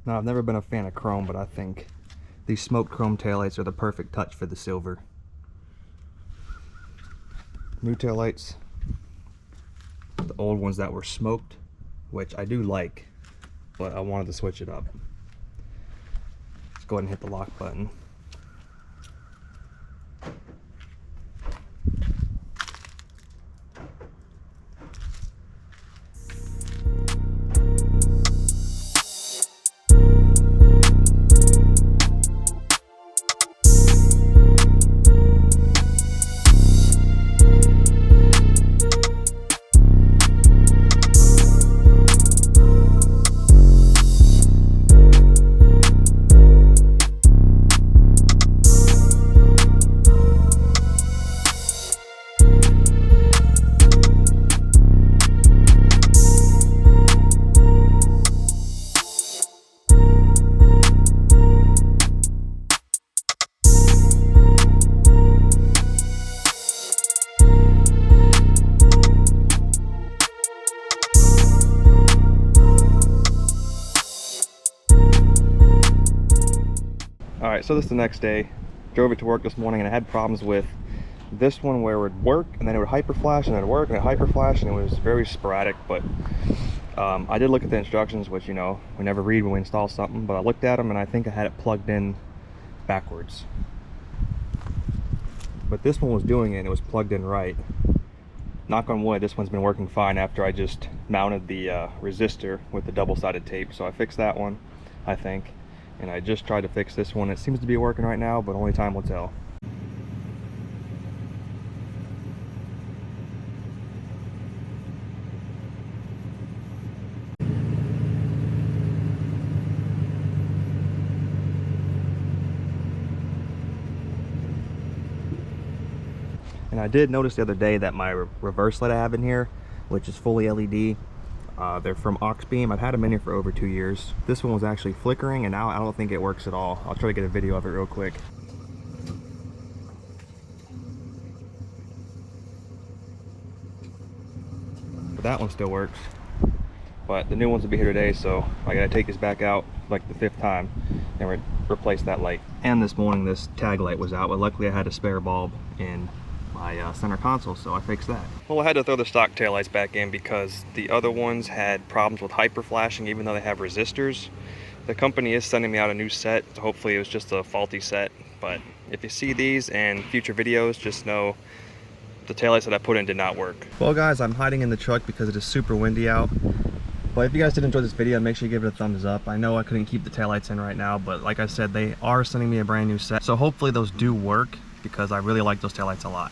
Now, I've never been a fan of chrome, but I think these smoked chrome taillights are the perfect touch for the silver. New taillights, the old ones that were smoked, which I do like, but I wanted to switch it up. Let's go ahead and hit the lock button. Alright, so this is the next day. Drove it to work this morning and I had problems with this one where it would work and then it would hyper flash and then it would work and it hyper flash, and it was very sporadic. But I did look at the instructions, which, you know, we never read when we install something, but I looked at them and I think I had it plugged in backwards. But this one was doing it and it was plugged in right. Knock on wood, this one's been working fine after I just mounted the resistor with the double-sided tape. So I fixed that one, I think. And I just tried to fix this one. It seems to be working right now, but only time will tell. And I did notice the other day that my reverse light I have in here, which is fully LED, they're from Oxbeam. I've had them in here for over 2 years. This one was actually flickering and now I don't think it works at all. I'll try to get a video of it real quick. But that one still works. But the new ones will be here today, so I gotta take this back out like the 5th time and replace that light. And this morning this tag light was out, but luckily I had a spare bulb in my center console, so I fixed that. Well, I had to throw the stock taillights back in because the other ones had problems with hyper flashing even though they have resistors. The company is sending me out a new set, so hopefully it was just a faulty set. But if you see these and future videos, just know the taillights that I put in did not work. Well guys, I'm hiding in the truck because it is super windy out. But if you guys did enjoy this video, make sure you give it a thumbs up. I know I couldn't keep the taillights in right now, but like I said, they are sending me a brand new set. So hopefully those do work because I really like those taillights a lot.